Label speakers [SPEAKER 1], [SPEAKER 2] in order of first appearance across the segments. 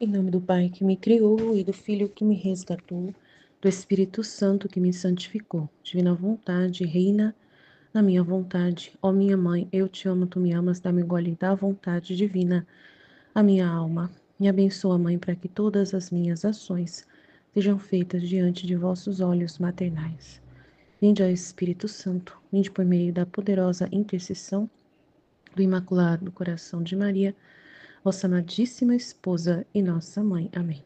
[SPEAKER 1] Em nome do Pai que me criou e do Filho que me resgatou, do Espírito Santo que me santificou. Divina vontade, reina na minha vontade. Ó minha mãe, eu te amo, tu me amas, dá-me gole da vontade divina a minha alma. Me abençoa, Mãe, para que todas as minhas ações sejam feitas diante de vossos olhos maternais. Vinde, ó Espírito Santo, vinde por meio da poderosa intercessão do Imaculado Coração de Maria, vossa amadíssima esposa e nossa mãe. Amém.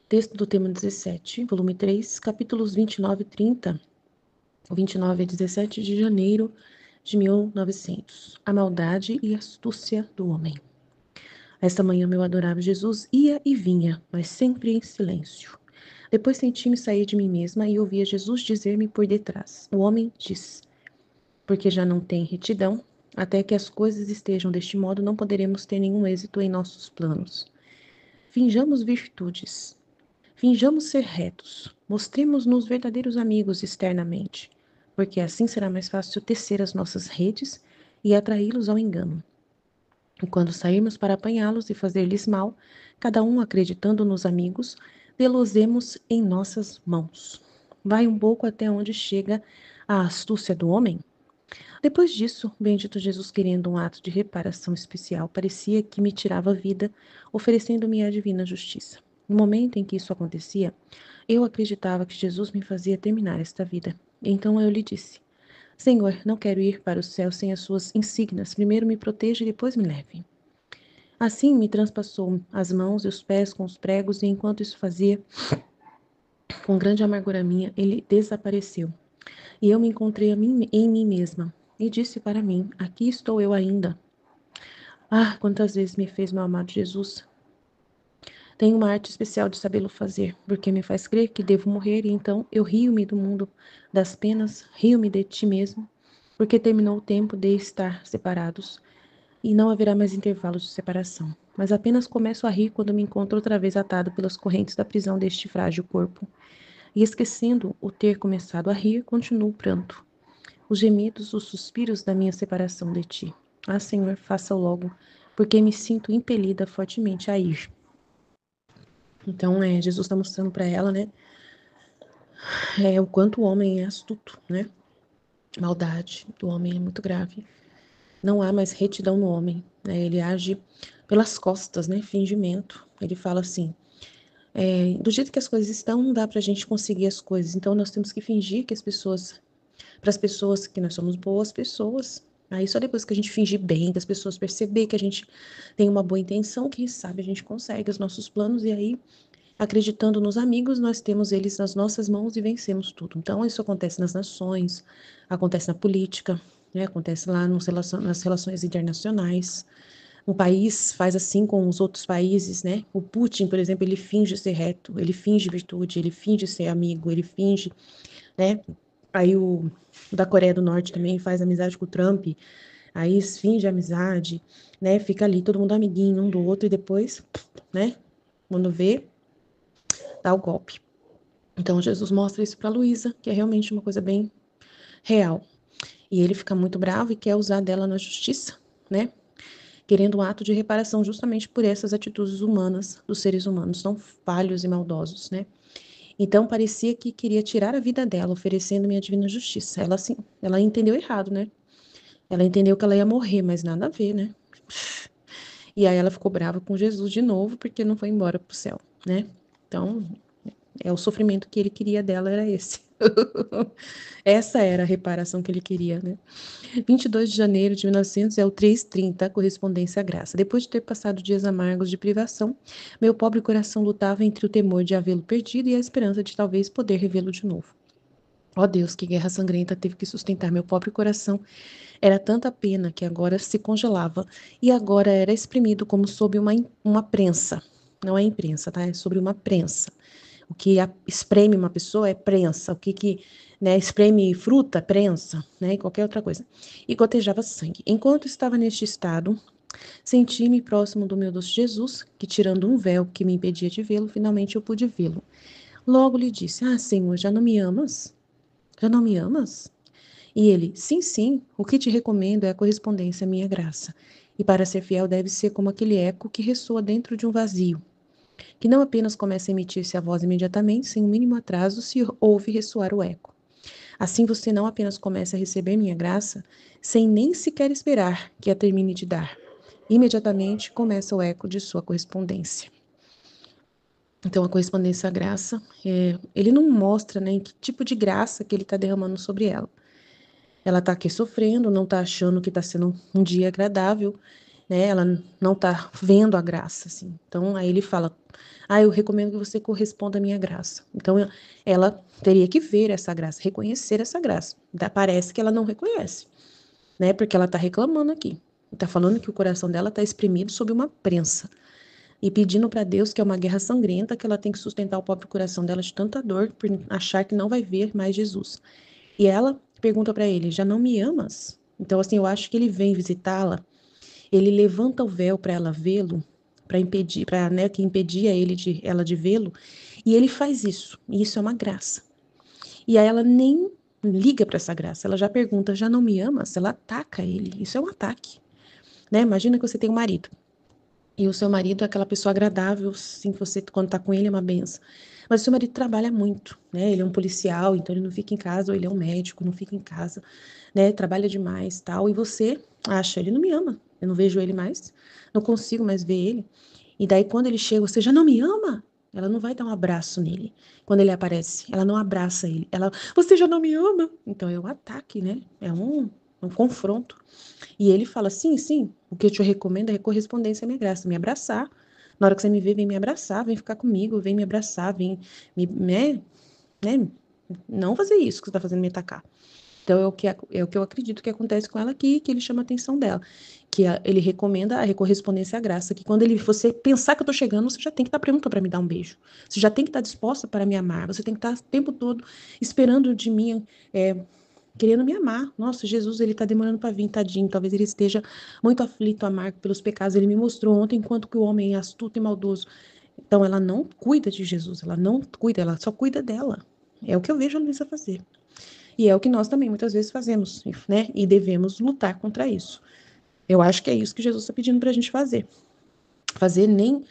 [SPEAKER 1] Texto do tema 17, volume 3, capítulos 29 e 30, 29 a 17 de janeiro de 1900. A maldade e astúcia do homem. Esta manhã meu adorável Jesus ia e vinha, mas sempre em silêncio. Depois senti-me sair de mim mesma e ouvia Jesus dizer-me por detrás: o homem diz, porque já não tem retidão, até que as coisas estejam deste modo, não poderemos ter nenhum êxito em nossos planos. Finjamos virtudes. Finjamos ser retos, mostremos-nos verdadeiros amigos externamente, porque assim será mais fácil tecer as nossas redes e atraí-los ao engano. E quando sairmos para apanhá-los e fazer-lhes mal, cada um acreditando nos amigos, delosemos em nossas mãos. Vai um pouco até onde chega a astúcia do homem? Depois disso, bendito Jesus, querendo um ato de reparação especial, parecia que me tirava a vida, oferecendo-me a divina justiça. No momento em que isso acontecia, eu acreditava que Jesus me fazia terminar esta vida. Então eu lhe disse: Senhor, não quero ir para o céu sem as suas insígnias. Primeiro me proteja e depois me leve. Assim me transpassou as mãos e os pés com os pregos, e enquanto isso fazia, com grande amargura minha, ele desapareceu. E eu me encontrei em mim mesma, e disse para mim: Aqui estou eu ainda. Ah, quantas vezes me fez meu amado Jesus. Tenho uma arte especial de sabê-lo fazer, porque me faz crer que devo morrer, e então eu rio-me do mundo das penas, rio-me de ti mesmo, porque terminou o tempo de estar separados, e não haverá mais intervalos de separação. Mas apenas começo a rir quando me encontro outra vez atado pelas correntes da prisão deste frágil corpo. E esquecendo o ter começado a rir, continuo o pranto. Os gemidos, os suspiros da minha separação de ti. Ah, Senhor, faça logo, porque me sinto impelida fortemente a ir. Então, Jesus está mostrando para ela, né, o quanto o homem é astuto, né? A maldade do homem é muito grave. Não há mais retidão no homem, né? Ele age pelas costas, né? Fingimento. Ele fala assim: do jeito que as coisas estão, não dá para a gente conseguir as coisas. Então, nós temos que fingir que para as pessoas que nós somos boas pessoas. Aí só depois que a gente fingir bem, que as pessoas perceberem que a gente tem uma boa intenção, quem sabe a gente consegue os nossos planos, e aí, acreditando nos amigos, nós temos eles nas nossas mãos e vencemos tudo. Então, isso acontece nas nações, acontece na política, né? Acontece lá nas relações internacionais. Um país faz assim com os outros países, né? O Putin, por exemplo, ele finge ser reto, ele finge virtude, ele finge ser amigo, ele finge, né? Aí o da Coreia do Norte também faz amizade com o Trump, aí finge amizade, né? Fica ali todo mundo amiguinho um do outro e depois, né? Quando vê, dá o golpe. Então Jesus mostra isso para Luísa, que é realmente uma coisa bem real. E ele fica muito bravo e quer usar dela na justiça, né? Querendo um ato de reparação justamente por essas atitudes humanas dos seres humanos, tão falhos e maldosos, né? Então parecia que queria tirar a vida dela, oferecendo-me a divina justiça. Ela assim, ela entendeu errado, né? Ela entendeu que ela ia morrer, mas nada a ver, né? E aí ela ficou brava com Jesus de novo, porque não foi embora pro céu, né? Então, o sofrimento que ele queria dela era esse. Essa era a reparação que ele queria, né? 22 de janeiro de 1900 é o 3:30, correspondência à graça. Depois de ter passado dias amargos de privação, meu pobre coração lutava entre o temor de havê-lo perdido e a esperança de talvez poder revê-lo de novo. Ó Deus, que guerra sangrenta teve que sustentar meu pobre coração. Era tanta pena que agora se congelava e agora era espremido como sob uma prensa. Não é imprensa, tá? É sobre uma prensa. O que espreme uma pessoa é prensa. O que né, espreme fruta, prensa, né? E qualquer outra coisa. E gotejava sangue. Enquanto estava neste estado, senti-me próximo do meu doce Jesus, que tirando um véu que me impedia de vê-lo, finalmente eu pude vê-lo. Logo lhe disse: Ah, Senhor, já não me amas? Já não me amas? E ele: Sim, sim, o que te recomendo é a correspondência à minha graça. E para ser fiel deve ser como aquele eco que ressoa dentro de um vazio, que não apenas começa a emitir-se a voz imediatamente, sem o mínimo atraso se ouve ressoar o eco. Assim você não apenas começa a receber minha graça, sem nem sequer esperar que a termine de dar. Imediatamente começa o eco de sua correspondência. Então, a correspondência à graça, ele não mostra, né, em que tipo de graça que ele está derramando sobre ela. Ela está aqui sofrendo, não está achando que está sendo um dia agradável, né? Ela não está vendo a graça, assim. Então, aí ele fala, eu recomendo que você corresponda à minha graça. Então, ela teria que ver essa graça, reconhecer essa graça. Parece que ela não reconhece, né? Porque ela está reclamando aqui. Está falando que o coração dela está exprimido sob uma prensa e pedindo para Deus, que é uma guerra sangrenta, que ela tem que sustentar o próprio coração dela de tanta dor por achar que não vai ver mais Jesus. E ela pergunta para ele: já não me amas? Então, assim, eu acho que ele vem visitá-la, ele levanta o véu para ela vê-lo, para impedir, para, né, que impedia ela de vê-lo, e ele faz isso. E isso é uma graça. E aí ela nem liga para essa graça, ela já pergunta: já não me amas? Ela ataca ele. Isso é um ataque, né? Imagina que você tem um marido. E o seu marido é aquela pessoa agradável, sim, que você, quando tá com ele, é uma benção. Mas o seu marido trabalha muito, né? Ele é um policial, então ele não fica em casa, ou ele é um médico, não fica em casa, né? Trabalha demais, tal. E você acha, ele não me ama, eu não vejo ele mais, não consigo mais ver ele. E daí, quando ele chega, você já não me ama? Ela não vai dar um abraço nele. Quando ele aparece, ela não abraça ele. Você já não me ama? Então é um ataque, né? É um confronto. E ele fala: sim, sim, o que eu te recomendo é correspondência à minha graça, me abraçar. Na hora que você me vê, vem me abraçar, vem ficar comigo, vem me abraçar, vem né? Não fazer isso que você está fazendo, me atacar. Então é o que eu acredito que acontece com ela aqui, que ele chama a atenção dela. Que ele recomenda a correspondência à graça, que quando você pensar que eu tô chegando, você já tem que estar pronta para me dar um beijo. Você já tem que estar disposta para me amar. Você tem que estar o tempo todo esperando de mim, querendo me amar. Nossa, Jesus, ele tá demorando para vir, tadinho. Talvez ele esteja muito aflito, amargo pelos pecados. Ele me mostrou ontem, enquanto que o homem é astuto e maldoso. Então, ela não cuida de Jesus, ela não cuida, ela só cuida dela. É o que eu vejo a Luísa fazer. E é o que nós também muitas vezes fazemos, né? E devemos lutar contra isso. Eu acho que é isso que Jesus está pedindo para a gente fazer. Fazer nem,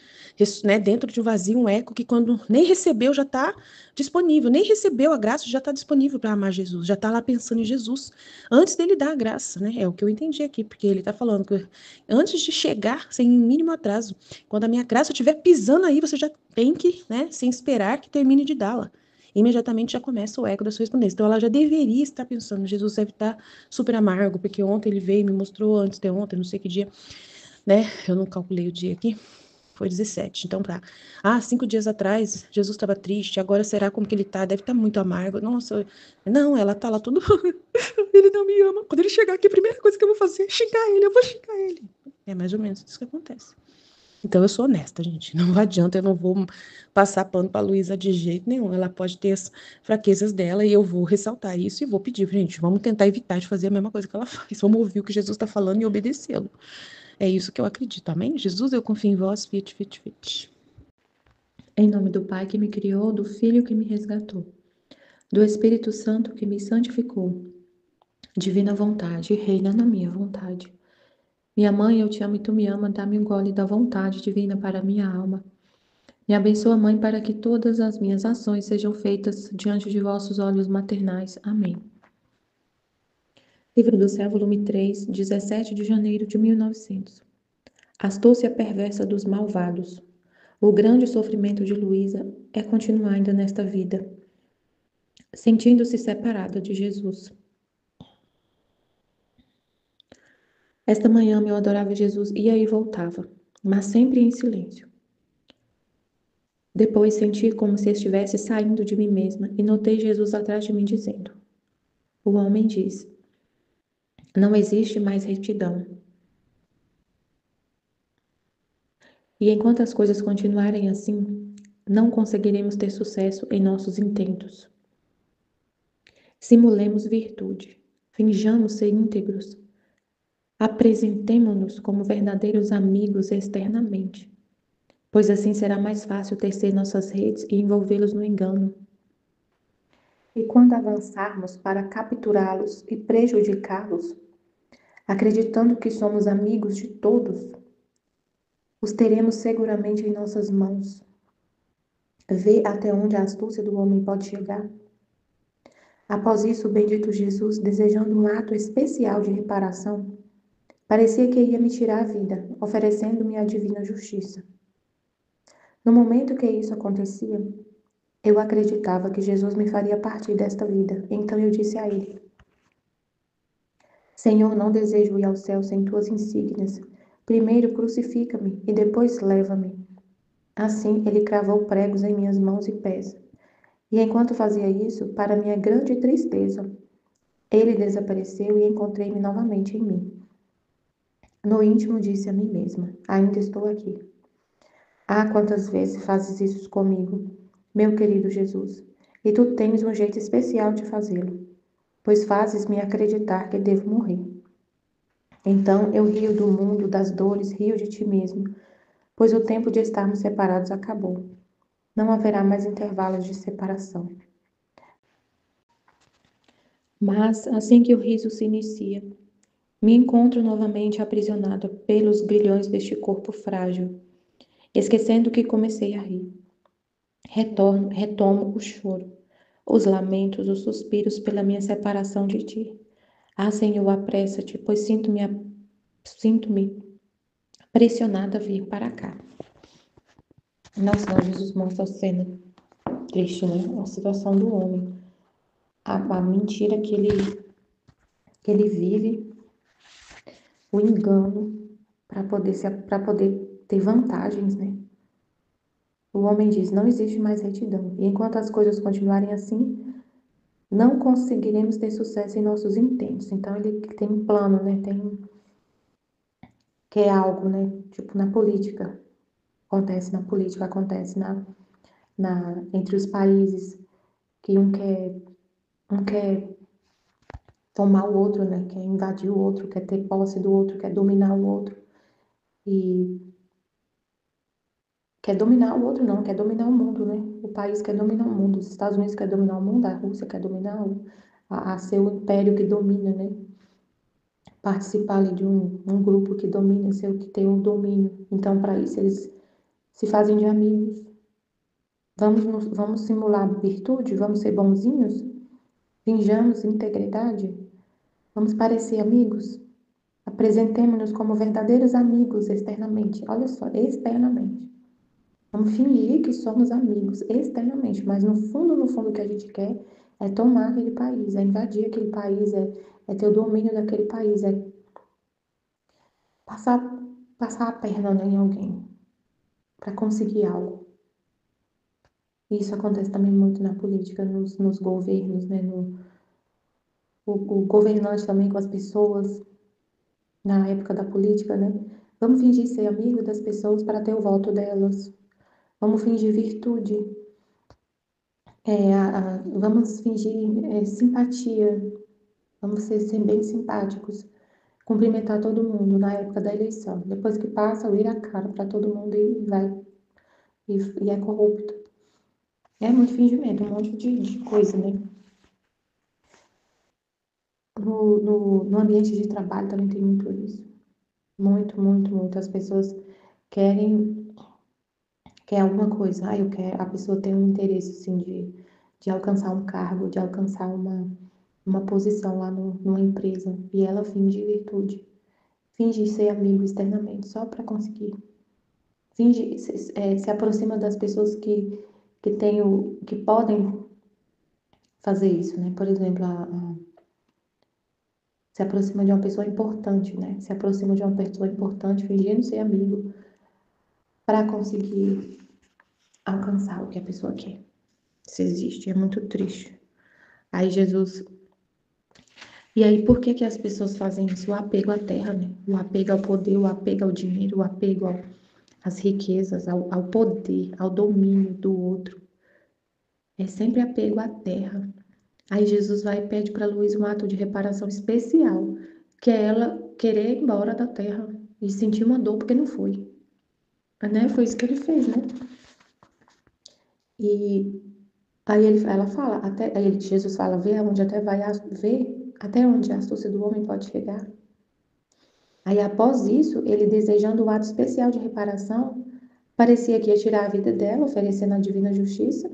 [SPEAKER 1] né, dentro de um vazio, um eco que quando nem recebeu já está disponível, nem recebeu a graça já está disponível para amar Jesus, já está lá pensando em Jesus, antes dele dar a graça, né? É o que eu entendi aqui, porque ele está falando que antes de chegar, sem mínimo atraso, quando a minha graça estiver pisando aí, você já tem que, né, sem esperar que termine de dá-la. Imediatamente já começa o eco da sua respondência. Então ela já deveria estar pensando, Jesus deve estar super amargo, porque ontem ele veio e me mostrou, antes de ontem, não sei que dia, né? Eu não calculei o dia aqui. Foi 17. Então tá. 5 dias atrás, Jesus estava triste. Agora será como que ele tá? Deve estar muito amargo. Nossa, não, ela tá lá tudo. Ele não me ama. Quando ele chegar aqui, a primeira coisa que eu vou fazer é xingar ele. Eu vou xingar ele. É mais ou menos isso que acontece. Então eu sou honesta, gente. Não adianta, eu não vou passar pano pra Luísa de jeito nenhum. Ela pode ter as fraquezas dela e eu vou ressaltar isso e vou pedir, gente, vamos tentar evitar de fazer a mesma coisa que ela faz. Vamos ouvir o que Jesus está falando e obedecê-lo. É isso que eu acredito. Amém? Jesus, eu confio em vós. Fit, fit, fit.
[SPEAKER 2] Em nome do Pai que me criou, do Filho que me resgatou, do Espírito Santo que me santificou. Divina vontade, reina na minha vontade. Minha mãe, eu te amo e tu me ama, dá-me um gole da vontade divina para a minha alma. Me abençoa, Mãe, para que todas as minhas ações sejam feitas diante de vossos olhos maternais. Amém. Livro do Céu, volume 3, 17 de janeiro de 1900. Astúcia perversa dos malvados. O grande sofrimento de Luísa é continuar ainda nesta vida, sentindo-se separada de Jesus. Esta manhã, meu adorável Jesus ia e voltava, mas sempre em silêncio. Depois senti como se estivesse saindo de mim mesma e notei Jesus atrás de mim dizendo: o homem diz, não existe mais retidão. E enquanto as coisas continuarem assim, não conseguiremos ter sucesso em nossos intentos. Simulemos virtude, finjamos ser íntegros, apresentemo-nos como verdadeiros amigos externamente, pois assim será mais fácil tecer nossas redes e envolvê-los no engano. E quando avançarmos para capturá-los e prejudicá-los, acreditando que somos amigos de todos, os teremos seguramente em nossas mãos. Vê até onde a astúcia do homem pode chegar. Após isso, o bendito Jesus, desejando um ato especial de reparação, parecia que ia me tirar a vida, oferecendo-me a divina justiça. No momento que isso acontecia, eu acreditava que Jesus me faria partir desta vida. Então eu disse a ele: Senhor, não desejo ir ao céu sem tuas insígnias. Primeiro crucifica-me e depois leva-me. Assim ele cravou pregos em minhas mãos e pés. E enquanto fazia isso, para minha grande tristeza, ele desapareceu e encontrei-me novamente em mim. No íntimo disse a mim mesma: ainda estou aqui. Ah, quantas vezes fazes isso comigo, meu querido Jesus, e tu tens um jeito especial de fazê-lo, pois fazes-me acreditar que devo morrer. Então eu rio do mundo, das dores, rio de ti mesmo, pois o tempo de estarmos separados acabou. Não haverá mais intervalos de separação. Mas, assim que o riso se inicia, me encontro novamente aprisionada pelos grilhões deste corpo frágil, esquecendo que comecei a rir. Retomo o choro, os lamentos, os suspiros pela minha separação de ti. Ah, Senhor, apressa-te, pois sinto-me pressionada a vir para cá. Nossa, Jesus mostra a cena triste, né? A situação do homem, a mentira que ele vive, o engano para poder ter vantagens, né? O homem diz: não existe mais retidão. E enquanto as coisas continuarem assim, não conseguiremos ter sucesso em nossos intentos. Então ele tem um plano, né? Que é algo, né? Tipo na política. Acontece na política, acontece entre os países, que um quer tomar o outro, né? Quer invadir o outro, quer ter posse do outro, quer dominar o outro. E quer dominar o outro, não, quer dominar o mundo, né? O país quer dominar o mundo, os Estados Unidos quer dominar o mundo, a Rússia quer dominar a ser o império que domina, né? Participar ali de um grupo que domina, ser o que tem o domínio. Então, para isso, eles se fazem de amigos. Vamos simular virtude? Vamos ser bonzinhos? Finjamos integridade? Vamos parecer amigos? Apresentemos-nos como verdadeiros amigos externamente. Olha só, externamente. Vamos fingir que somos amigos externamente, mas no fundo, o que a gente quer é tomar aquele país, é invadir aquele país, é ter o domínio daquele país, é passar, passar a perna, né, em alguém para conseguir algo. E isso acontece também muito na política, nos governos, né? O governante também com as pessoas, na época da política, né? Vamos fingir ser amigo das pessoas para ter o voto delas. Vamos fingir virtude. Vamos fingir simpatia. Vamos ser bem simpáticos. Cumprimentar todo mundo na época da eleição. Depois que passa, vira a cara para todo mundo e vai. E é corrupto. É muito fingimento, um monte de coisa, né? No ambiente de trabalho também tem muito isso. Muito, muito, muito. As pessoas querem, querem alguma coisa. Ah, eu quero. A pessoa tem um interesse, assim, de alcançar um cargo, de alcançar uma posição lá numa empresa. E ela finge virtude. Finge ser amigo externamente, só para conseguir. Finge, se aproxima das pessoas que podem fazer isso, né? Por exemplo, se aproxima de uma pessoa importante, né? Se aproxima de uma pessoa importante, fingindo ser amigo, para conseguir alcançar o que a pessoa quer. Isso existe, é muito triste. Aí Jesus. E aí, por que que as pessoas fazem isso? O apego à terra, né? O apego ao poder, o apego ao dinheiro, o apego às riquezas, ao poder, ao domínio do outro. É sempre apego à terra. Aí Jesus vai e pede para Luísa um ato de reparação especial, que é ela querer ir embora da terra e sentir uma dor porque não foi. Né? Foi isso que ele fez, né? E aí ela fala, Jesus fala, vê até onde a astúcia do homem pode chegar. Aí, após isso, ele desejando o ato especial de reparação, parecia que ia tirar a vida dela, oferecendo a divina justiça.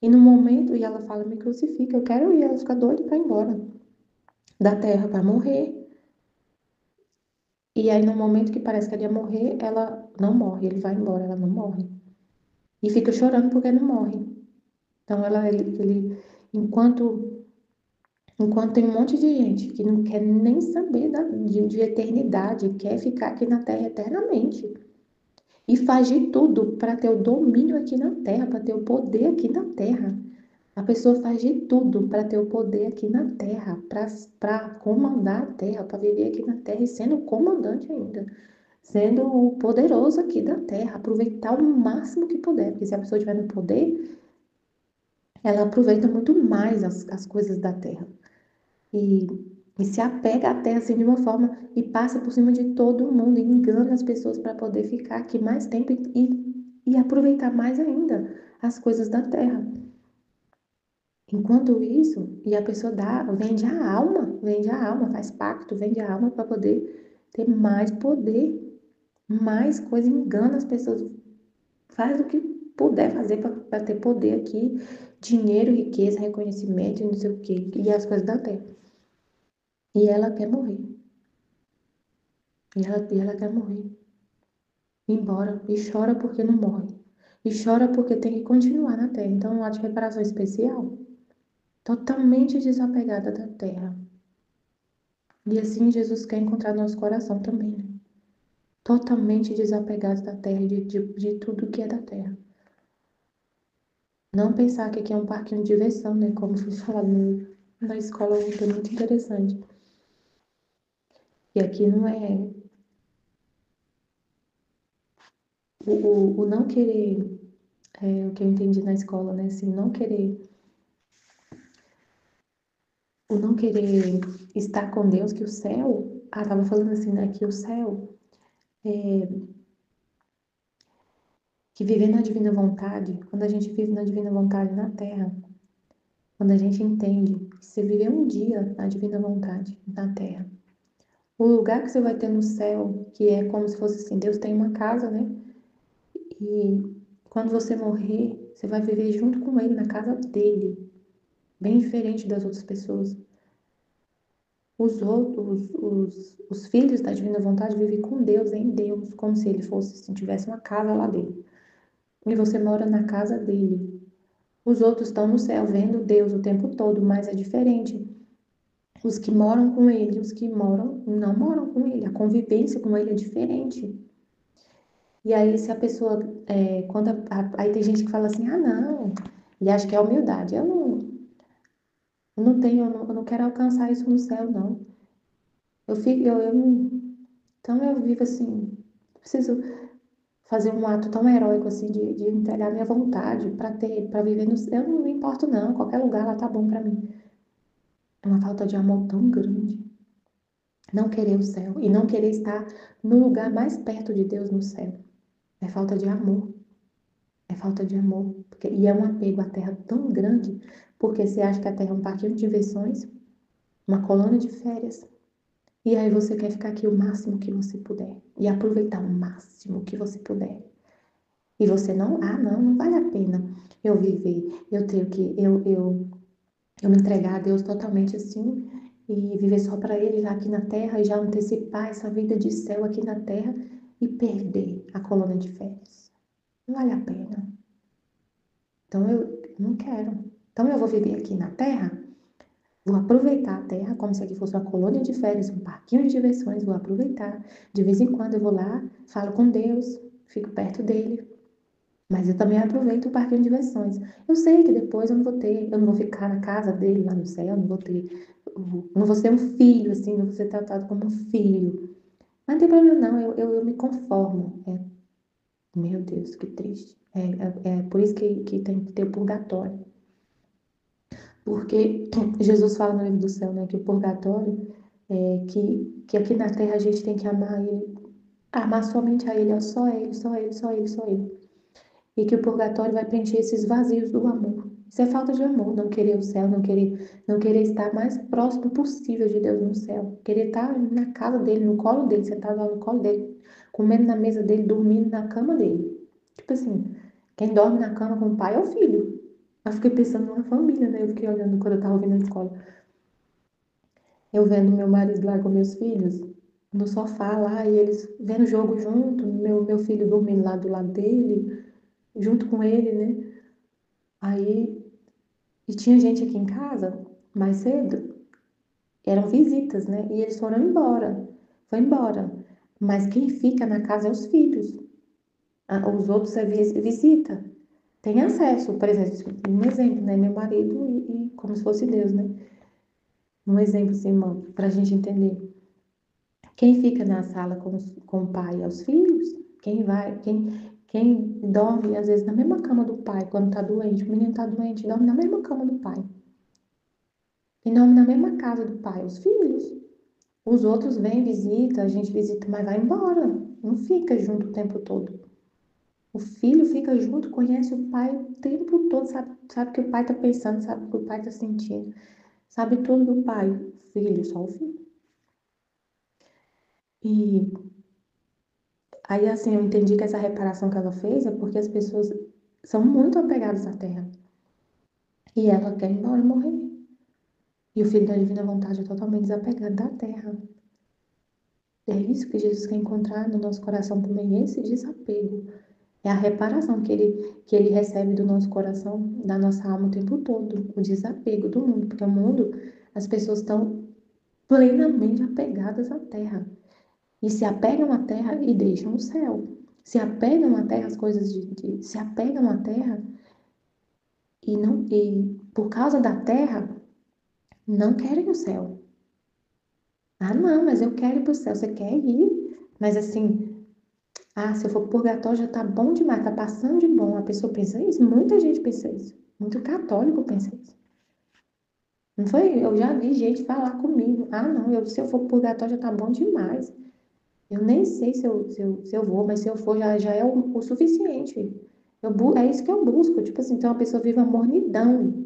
[SPEAKER 2] E no momento, e ela fala, me crucifica, eu quero ir. Ela fica doida para ir embora da terra, para morrer. E aí, no momento que parece que ela ia morrer, ela não morre, ele vai embora, ela não morre. E fica chorando porque não morre. Então, enquanto tem um monte de gente que não quer nem saber de eternidade, quer ficar aqui na terra eternamente. E faz de tudo para ter o domínio aqui na terra, para ter o poder aqui na terra. A pessoa faz de tudo para ter o poder aqui na terra, para comandar a terra, para viver aqui na terra e sendo comandante ainda, sendo o poderoso aqui da terra, aproveitar o máximo que puder, porque se a pessoa estiver no poder, ela aproveita muito mais as coisas da terra e, e se apega à terra assim de uma forma e passa por cima de todo mundo e engana as pessoas para poder ficar aqui mais tempo e aproveitar mais ainda as coisas da terra. Enquanto isso, e a pessoa vende a alma, faz pacto, vende a alma para poder ter mais poder, mais coisa, engana as pessoas, faz o que puder fazer para ter poder aqui, dinheiro, riqueza, reconhecimento, e não sei o quê, e as coisas da terra. E ela quer morrer, e ela quer morrer, ir embora, e chora porque não morre, e chora porque tem que continuar na terra. Então, um ato de reparação especial, totalmente desapegada da terra. E assim Jesus quer encontrar nosso coração também, né? Totalmente desapegados da terra e de tudo que é da terra. Não pensar que aqui é um parquinho de diversão, né? Como foi falado na escola ontem, é muito interessante. E aqui não é o não querer, o que eu entendi na escola, né? Assim, o não querer estar com Deus, que o céu, tava falando assim, né? Que o céu, que viver na divina vontade, quando a gente vive na divina vontade na terra, quando a gente entende que você viver um dia na divina vontade na terra, o lugar que você vai ter no céu, que é como se fosse assim, Deus tem uma casa, né? E quando você morrer, você vai viver junto com Ele na casa dele, bem diferente das outras pessoas. Os outros, os filhos da divina vontade vivem com Deus, em Deus, como se ele fosse, se tivesse uma casa lá dele. E você mora na casa dele. Os outros estão no céu, vendo Deus o tempo todo, mas é diferente. Os que moram com ele, os que não moram com ele, a convivência com ele é diferente. E aí, se a pessoa, aí tem gente que fala assim, não, e acho que é humildade. Eu não quero alcançar isso no céu, não. Eu fico, eu não, então eu vivo assim, preciso fazer um ato tão heróico assim de entregar minha vontade para viver no céu. Eu não me importo, não, qualquer lugar lá tá bom para mim. É uma falta de amor tão grande. Não querer o céu e não querer estar no lugar mais perto de Deus no céu. É falta de amor. É falta de amor. E é um apego à terra tão grande, porque você acha que a terra é um parquinho de diversões, uma colônia de férias. E aí você quer ficar aqui o máximo que você puder. E aproveitar o máximo que você puder. E você não vale a pena eu viver. Eu tenho que, eu me entregar a Deus totalmente assim e viver só para Ele já aqui na terra e já antecipar essa vida de céu aqui na terra e perder a colônia de férias. Não vale a pena. Então eu não quero. Então eu vou viver aqui na terra, vou aproveitar a terra como se aqui fosse uma colônia de férias, um parquinho de diversões, vou aproveitar. De vez em quando eu vou lá, falo com Deus, fico perto dele. Mas eu também aproveito o parquinho de diversões. Eu sei que depois eu não vou ficar na casa dele lá no céu, não vou ser um filho, assim, não vou ser tratado como um filho. Mas não tem problema não, eu me conformo. Meu Deus, que triste. É por isso que tem que ter o purgatório. Porque Jesus fala no livro do céu, né, que o purgatório que aqui na terra a gente tem que amar ele, amar somente a ele, só ele, só ele, só ele, só ele. E que o purgatório vai preencher esses vazios do amor. Isso é falta de amor, não querer o céu, não querer estar mais próximo possível de Deus no céu. Querer estar na casa dele, no colo dele, sentado lá no colo dele, comendo na mesa dele, dormindo na cama dele. Tipo assim, quem dorme na cama com o pai é o filho. Eu fiquei pensando numa família, né? Eu fiquei olhando quando eu tava vindo na escola. Eu vendo meu marido lá com meus filhos, no sofá lá, e eles vendo o jogo junto, meu filho dormindo lá do lado dele, junto com ele, né? Aí, e tinha gente aqui em casa, mais cedo, eram visitas, né? E eles foram embora, foi embora. Mas quem fica na casa é os filhos. Os outros é visita. Tem acesso, por exemplo, um exemplo, né? Meu marido e como se fosse Deus, né? Um exemplo, assim, irmão, pra gente entender. Quem fica na sala com o pai é os filhos. Quem dorme, às vezes, na mesma cama do pai, quando tá doente, o menino tá doente, dorme na mesma cama do pai. E dorme na mesma casa do pai, os filhos. Os outros vêm, visita, a gente visita, mas vai embora. Não fica junto o tempo todo. O filho fica junto, conhece o pai o tempo todo, sabe o que o pai tá pensando, sabe o que o pai tá sentindo, sabe tudo do pai. O filho, só o filho. E aí, assim, eu entendi que essa reparação que ela fez é porque as pessoas são muito apegadas à terra. E ela quer ir embora e morrer. E o filho da divina vontade é totalmente desapegado da terra. É isso que Jesus quer encontrar no nosso coração também, esse desapego. É a reparação que ele recebe do nosso coração, da nossa alma o tempo todo. O desapego do mundo. Porque o mundo, as pessoas estão plenamente apegadas à terra. E se apegam à terra e deixam o céu. Se apegam à terra, as coisas se apegam à terra e por causa da terra não querem o céu. Ah, não, mas eu quero ir para o céu. Você quer ir? Mas assim, se eu for pro purgatório já tá bom demais, tá passando de bom. A pessoa pensa isso, muita gente pensa isso. Muito católico pensa isso. Não foi? Eu já vi gente falar comigo. Ah, não, se eu for pro purgatório já tá bom demais. Eu nem sei se eu vou, mas se eu for já é o suficiente. É isso que eu busco. Tipo assim, então a pessoa vive uma mornidão.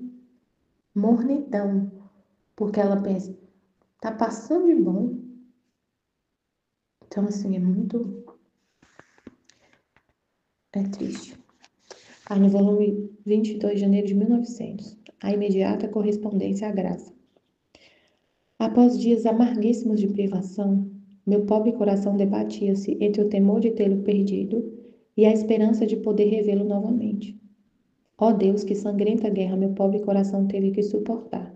[SPEAKER 2] Mornidão. Porque ela pensa, tá passando de bom. Então, assim, é triste. No volume 22 de janeiro de 1900, a imediata correspondência à graça. Após dias amarguíssimos de privação, meu pobre coração debatia-se entre o temor de tê-lo perdido e a esperança de poder revê-lo novamente. Ó Deus, que sangrenta guerra meu pobre coração teve que suportar.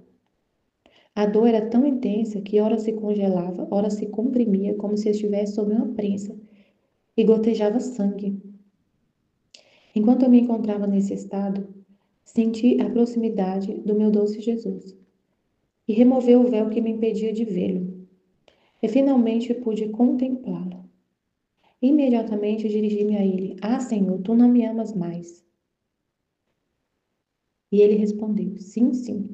[SPEAKER 2] A dor era tão intensa que ora se congelava, ora se comprimia como se estivesse sob uma prensa e gotejava sangue. Enquanto eu me encontrava nesse estado, senti a proximidade do meu doce Jesus e removeu o véu que me impedia de vê-lo. E finalmente pude contemplá-lo. Imediatamente dirigi-me a ele: Ah, Senhor, tu não me amas mais. E ele respondeu: Sim, sim.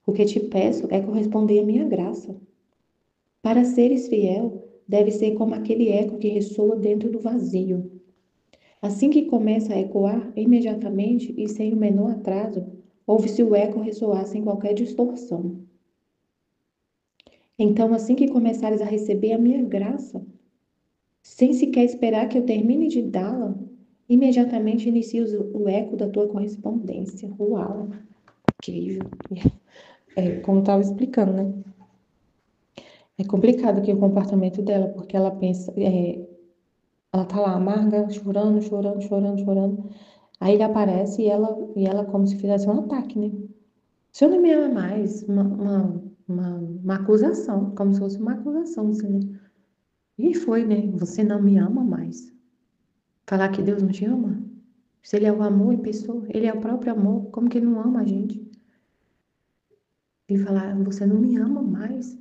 [SPEAKER 2] O que te peço é corresponder à minha graça. Para seres fiel, deve ser como aquele eco que ressoa dentro do vazio. Assim que começa a ecoar, imediatamente e sem o menor atraso, ouve-se o eco ressoar sem qualquer distorção. Então, assim que começares a receber a minha graça, sem sequer esperar que eu termine de dá-la, imediatamente inicia o eco da tua correspondência. Uau! Incrível! Como eu estava explicando, né? É complicado aqui o comportamento dela, porque ela pensa, ela tá lá amarga, chorando, chorando, chorando, chorando. Aí ele aparece e ela como se fizesse um ataque, né? O senhor não me ama mais, uma acusação, como se fosse uma acusação, assim, né? E foi, né? Você não me ama mais. Falar que Deus não te ama? Se ele é o amor em pessoa, ele é o próprio amor, como que ele não ama a gente? E falar, você não me ama mais.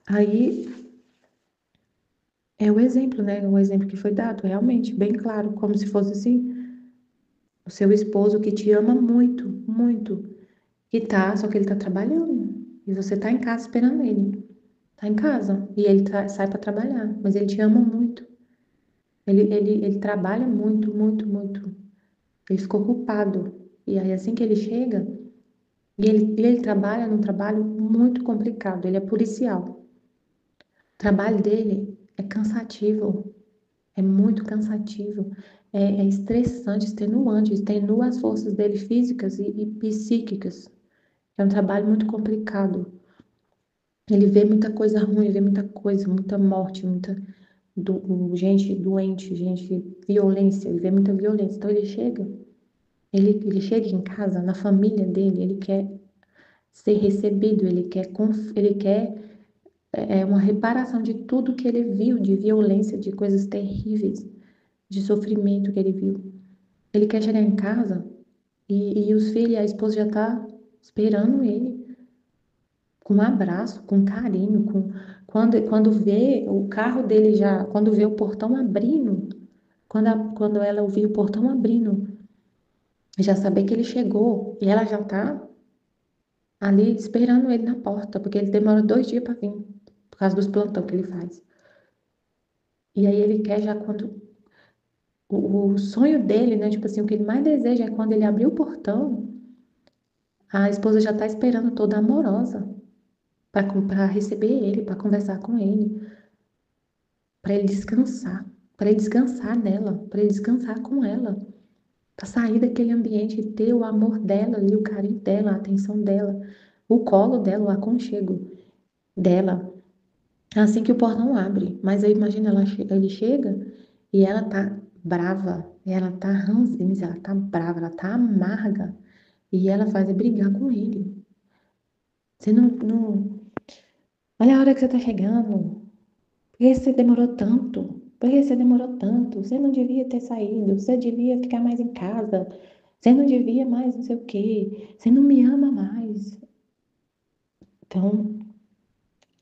[SPEAKER 2] Aí é o exemplo, né? O exemplo que foi dado, realmente, bem claro, como se fosse assim, o seu esposo que te ama muito, muito, só que ele tá trabalhando. E você tá em casa esperando ele. Tá em casa. E ele sai para trabalhar, mas ele te ama muito. Ele trabalha muito, muito, muito. Ele ficou culpado. E aí, assim que ele chega, e ele trabalha num trabalho muito complicado, ele é policial. O trabalho dele é cansativo, é muito cansativo, é estressante, extenuante, extenua as forças dele físicas e psíquicas. É um trabalho muito complicado. Ele vê muita coisa ruim, vê muita coisa, muita morte, gente doente, gente, violência, ele vê muita violência. Então ele chega em casa, na família dele, ele quer ser recebido, ele quer uma reparação de tudo que ele viu, de violência, de coisas terríveis, de sofrimento que ele viu. Ele quer chegar em casa e os filhos, a esposa já tá esperando ele com um abraço, com carinho, quando vê o carro dele já, quando vê o portão abrindo, quando ela ouvir o portão abrindo, já saber que ele chegou e ela já tá ali esperando ele na porta, porque ele demora 2 dias para vir, por causa dos plantão que ele faz. E aí ele quer já quando o sonho dele, né, tipo assim, o que ele mais deseja é quando ele abrir o portão, a esposa já tá esperando toda amorosa para receber ele, para conversar com ele, para ele descansar nela, para ele descansar com ela, para sair daquele ambiente e ter o amor dela ali, o carinho dela, a atenção dela, o colo dela, o aconchego dela. Assim que o portão abre, mas aí imagina, ele chega e ela tá brava, ela tá ranzinza, ela tá brava, ela tá amarga, e ela faz é brigar com ele. Você não... Olha a hora que você tá chegando. Por que você demorou tanto? Por que você demorou tanto? Você não devia ter saído, você devia ficar mais em casa, você não devia mais não sei o quê, você não me ama mais. Então,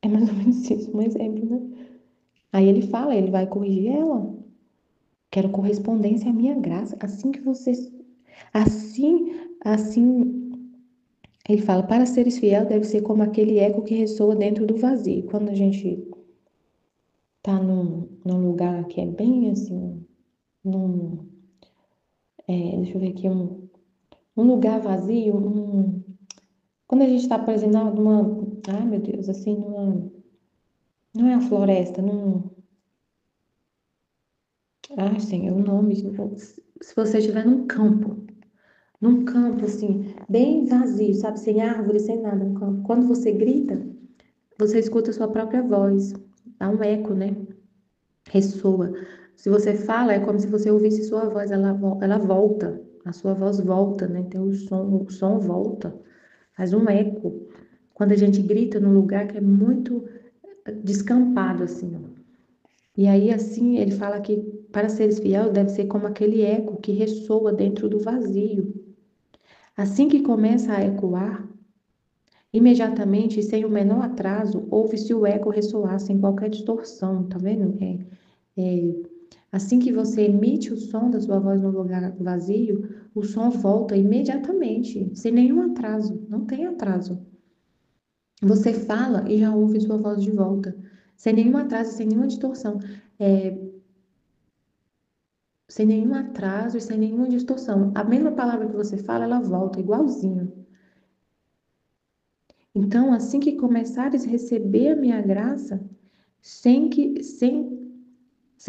[SPEAKER 2] é mais ou menos isso, um exemplo, né? Aí ele fala, ele vai corrigir ela. Quero correspondência à minha graça. Assim que vocês. Assim, ele fala, para seres fiel deve ser como aquele eco que ressoa dentro do vazio. Quando a gente tá num lugar que é bem assim, num, deixa eu ver aqui, um lugar vazio, quando a gente tá, por exemplo, ai meu Deus, assim, não é a floresta, sim, é o nome, se você estiver num campo assim, bem vazio, sabe, sem árvore, sem nada, um campo. Quando você grita, você escuta a sua própria voz, dá um eco, né? Ressoa. Se você fala, é como se você ouvisse sua voz, ela volta, a sua voz volta, né? Tem o som volta, faz um eco. Quando a gente grita num lugar que é muito descampado, assim, ó. E aí, assim, ele fala que para seres fiel deve ser como aquele eco que ressoa dentro do vazio. Assim que começa a ecoar, imediatamente, sem o menor atraso, ouve-se o eco ressoar sem qualquer distorção, tá vendo? Assim que você emite o som da sua voz no lugar vazio, o som volta imediatamente, sem nenhum atraso, não tem atraso. Você fala e já ouve sua voz de volta, sem nenhum atraso, sem nenhuma distorção. É, sem nenhum atraso e sem nenhuma distorção. A mesma palavra que você fala, ela volta igualzinho. Então, assim que começares a receber a minha graça, sem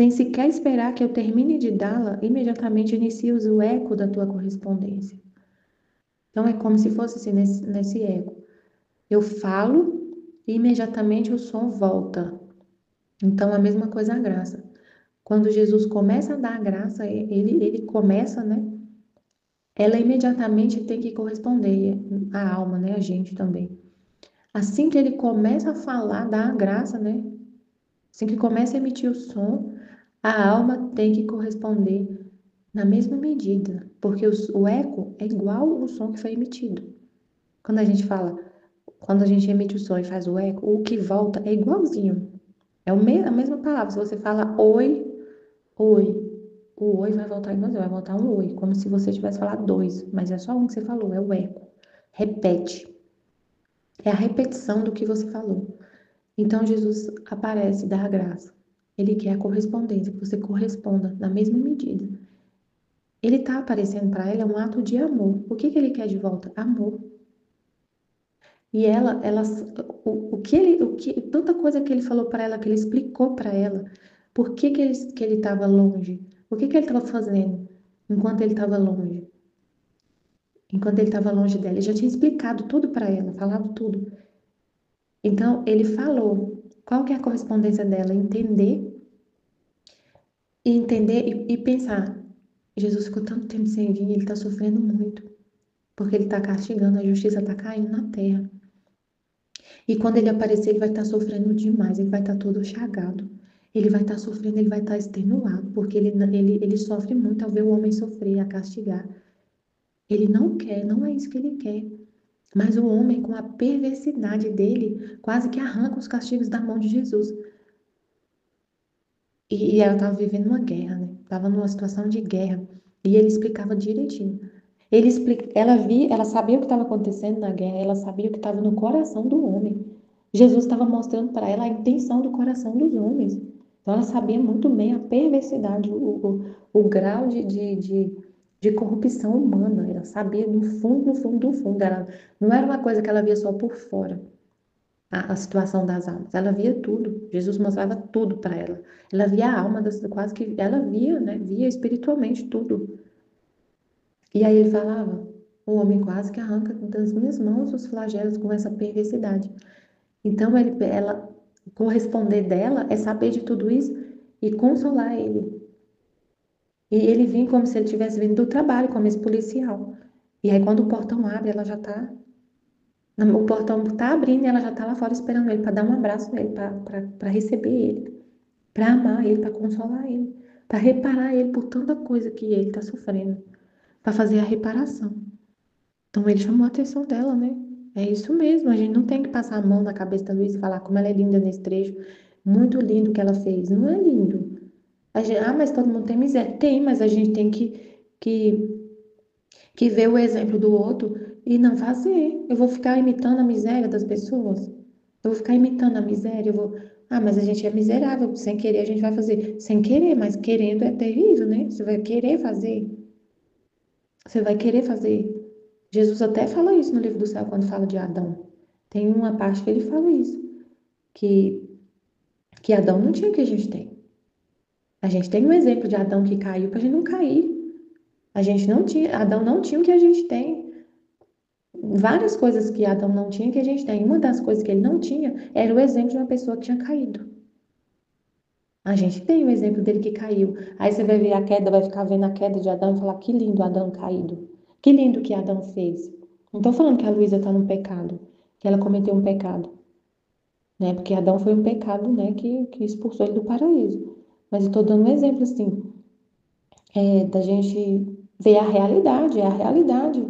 [SPEAKER 2] sequer esperar que eu termine de dá-la, imediatamente inicia o eco da tua correspondência. Então, é como se fosse assim, nesse eco. Eu falo e imediatamente o som volta. Então, a mesma coisa a graça. Quando Jesus começa a dar a graça, ele começa, né? Ela imediatamente tem que corresponder, a alma, né? A gente também. Assim que ele começa a falar, dar a graça, né? Assim que começa a emitir o som, a alma tem que corresponder na mesma medida, porque o eco é igual ao som que foi emitido. Quando a gente fala, quando a gente emite o som e faz o eco, o que volta é igualzinho. É a mesma palavra. Se você fala oi, oi, o oi vai voltar igualzinho, vai voltar um oi, como se você tivesse falado dois, mas é só um que você falou, é o eco. Repete. É a repetição do que você falou. Então Jesus aparece, dá a graça. Ele quer a correspondência, que você corresponda na mesma medida. Ele está aparecendo para ela é um ato de amor. O que que ele quer de volta? Amor. E ela, tanta coisa que ele falou para ela, que ele explicou para ela, por que ele estava longe, o que ele estava fazendo enquanto ele estava longe, enquanto ele estava longe dela. Ele já tinha explicado tudo para ela, falado tudo. Então ele falou. Qual que é a correspondência dela? Entender e pensar. Jesus ficou tanto tempo sem vir, ele está sofrendo muito, porque ele está castigando, a justiça está caindo na terra. E quando ele aparecer, ele vai estar sofrendo demais, ele vai estar todo chagado. Ele vai estar sofrendo, ele vai estar extenuado, porque ele sofre muito ao ver o homem sofrer, a castigar. Ele não quer, não é isso que ele quer. Mas o homem, com a perversidade dele, quase que arranca os castigos da mão de Jesus. E ela estava vivendo uma guerra, né? Estava numa situação de guerra. E ele explicava direitinho. Ela sabia o que estava acontecendo na guerra, ela sabia o que estava no coração do homem. Jesus estava mostrando para ela a intenção do coração dos homens. Então ela sabia muito bem a perversidade, o grau de corrupção humana. Ela sabia do fundo, do fundo, do fundo. Não era uma coisa que ela via só por fora a situação das almas. Ela via tudo. Jesus mostrava tudo para ela. Ela via a alma das quase que ela via, né? Via espiritualmente tudo. E aí ele falava: o homem quase que arranca das minhas mãos os flagelos com essa perversidade. Então ela corresponder dela é saber de tudo isso e consolar ele. E ele vinha como se ele tivesse vindo do trabalho, como esse policial. E aí quando o portão abre, ela já tá o portão tá abrindo e ela já tá lá fora esperando ele para dar um abraço nele, para receber ele, para amar ele, para consolar ele, para reparar ele por tanta coisa que ele tá sofrendo, para fazer a reparação. Então ele chamou a atenção dela, né? É isso mesmo, a gente não tem que passar a mão na cabeça da Luísa e falar como ela é linda nesse trecho. Muito lindo o que ela fez. Não é lindo. Mas todo mundo tem miséria. Tem, mas a gente tem que, que ver o exemplo do outro e não fazer. Eu vou ficar imitando a miséria das pessoas? Eu vou ficar imitando a miséria? Eu vou. Ah, mas a gente é miserável. Sem querer a gente vai fazer. Sem querer, mas querendo é terrível, né? Você vai querer fazer. Você vai querer fazer. Jesus até fala isso no livro do céu quando fala de Adão. Tem uma parte que ele fala isso, que, que Adão não tinha o que a gente tem. A gente tem um exemplo de Adão que caiu para a gente não cair. A gente não tinha, Adão não tinha o que a gente tem. Várias coisas que Adão não tinha que a gente tem. Uma das coisas que ele não tinha era o exemplo de uma pessoa que tinha caído. A gente tem o exemplo dele que caiu. Aí você vai ver a queda, vai ficar vendo a queda de Adão e falar que lindo Adão caído. Que lindo que Adão fez. Não estou falando que a Luísa está no pecado, que ela cometeu um pecado, né? Porque Adão foi um pecado, né, que expulsou ele do paraíso. Mas eu estou dando um exemplo, assim, da gente ver a realidade, é a realidade.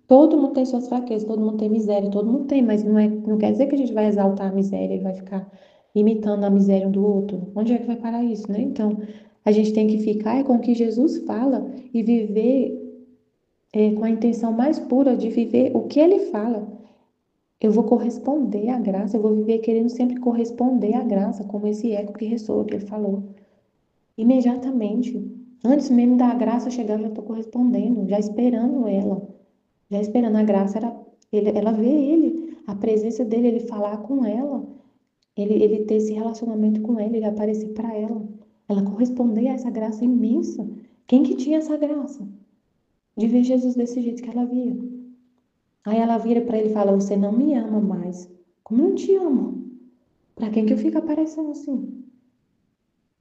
[SPEAKER 2] Todo mundo tem suas fraquezas, todo mundo tem miséria, todo mundo tem, mas não quer dizer que a gente vai exaltar a miséria e vai ficar imitando a miséria um do outro. Onde é que vai parar isso, né? Então, a gente tem que ficar com o que Jesus fala e viver com a intenção mais pura de viver o que ele fala. Eu vou corresponder à graça, eu vou viver querendo sempre corresponder à graça, como esse eco que ressoa que ele falou. Imediatamente, antes mesmo da graça chegar, eu já estou correspondendo, já esperando ela, já esperando a graça, ela ver ele, a presença dele, ele falar com ela, ele ter esse relacionamento com ela, ele aparecer para ela corresponder a essa graça imensa. Quem que tinha essa graça? De ver Jesus desse jeito que ela via. Aí ela vira para ele e fala: Você não me ama mais. Como eu não te amo? Para quem que eu fico aparecendo assim?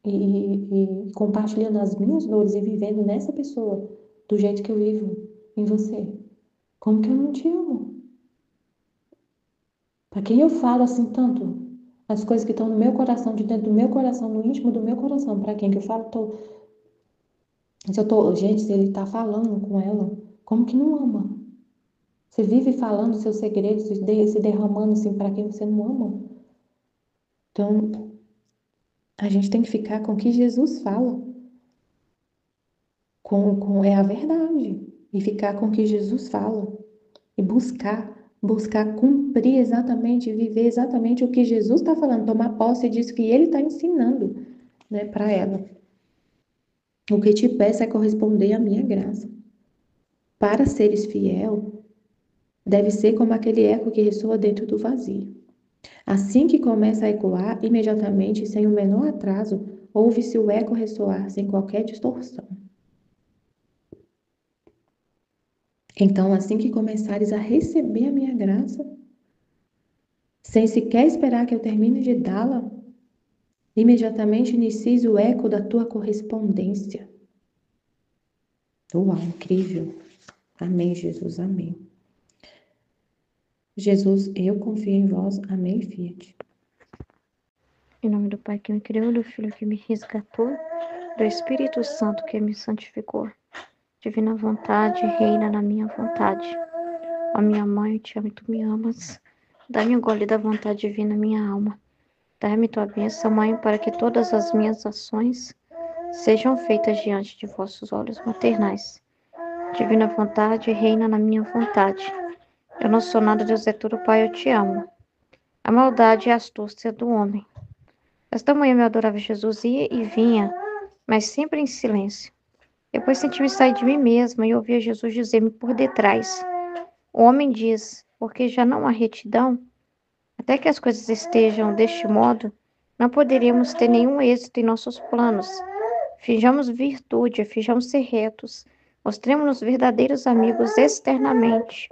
[SPEAKER 2] E compartilhando as minhas dores e vivendo nessa pessoa, do jeito que eu vivo em você. Como que eu não te amo? Para quem eu falo assim tanto? As coisas que estão no meu coração, de dentro do meu coração, no íntimo do meu coração. Para quem que eu falo? Se eu tô, gente, se ele tá falando com ela, como que não ama? Você vive falando seus segredos, se derramando assim para quem você não ama. Então, a gente tem que ficar com o que Jesus fala, é a verdade, e ficar com o que Jesus fala, e buscar cumprir exatamente, viver exatamente o que Jesus está falando, tomar posse disso que ele está ensinando, né, para ela. O que te peço é corresponder à minha graça. Para seres fiel, deve ser como aquele eco que ressoa dentro do vazio. Assim que começa a ecoar, imediatamente, sem o menor atraso, ouve-se o eco ressoar sem qualquer distorção. Então, assim que começares a receber a minha graça, sem sequer esperar que eu termine de dá-la, imediatamente inicies o eco da tua correspondência. Uau, incrível. Amém, Jesus, amém. Jesus, eu confio em vós. Amém, fiat.
[SPEAKER 3] Em nome do Pai que me criou, do Filho que me resgatou, do Espírito Santo que me santificou. Divina vontade, reina na minha vontade. Ó minha mãe, eu te amo e tu me amas. Dá-me um gole da vontade divina, minha alma. Dá-me tua bênção, mãe, para que todas as minhas ações sejam feitas diante de vossos olhos maternais. Divina vontade, reina na minha vontade. Eu não sou nada, Deus é tudo, Pai, eu te amo. A maldade e a astúcia do homem. Esta manhã meu adorável Jesus ia e vinha, mas sempre em silêncio. Depois senti-me sair de mim mesma e ouvia Jesus dizer-me por detrás: O homem diz, porque já não há retidão, até que as coisas estejam deste modo, não poderíamos ter nenhum êxito em nossos planos. Finjamos virtude, finjamos ser retos, mostremos-nos verdadeiros amigos externamente,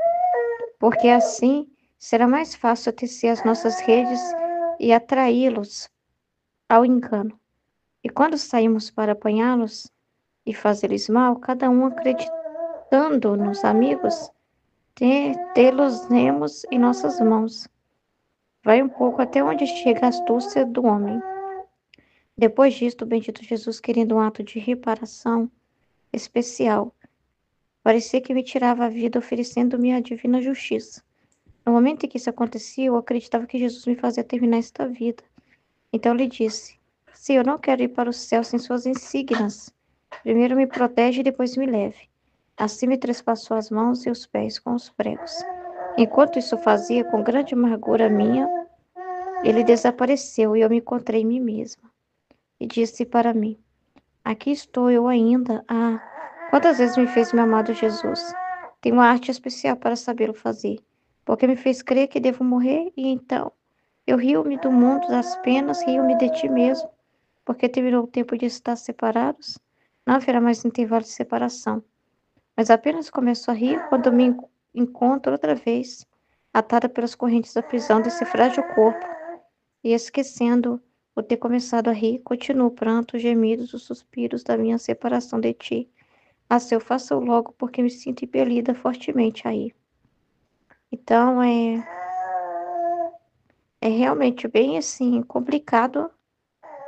[SPEAKER 3] porque assim será mais fácil tecer as nossas redes e atraí-los ao engano. E quando saímos para apanhá-los e fazer-lhes mal, cada um acreditando nos amigos, tê-los-emos em nossas mãos. Vai um pouco até onde chega a astúcia do homem. Depois disto, o bendito Jesus, querendo um ato de reparação especial, parecia que me tirava a vida oferecendo-me a divina justiça. No momento em que isso acontecia, eu acreditava que Jesus me fazia terminar esta vida. Então lhe disse: Se eu não quero ir para o céu sem suas insígnias, primeiro me protege e depois me leve. Assim me trespassou as mãos e os pés com os pregos. Enquanto isso fazia, com grande amargura minha, ele desapareceu e eu me encontrei em mim mesma. E disse para mim: Aqui estou eu ainda. Ah, quantas vezes me fez meu amado Jesus? Tenho uma arte especial para sabê-lo fazer, porque me fez crer que devo morrer e então eu rio-me do mundo das penas, rio-me de ti mesmo, porque terminou o tempo de estar separados. Não haverá mais intervalo de separação. Mas apenas começo a rir quando me encontro outra vez, atada pelas correntes da prisão desse frágil corpo, e esquecendo o ter começado a rir, continuo o pranto, os gemidos, os suspiros da minha separação de ti. Assim eu faço logo, porque me sinto impelida fortemente a ir. Então, é realmente bem, assim, complicado,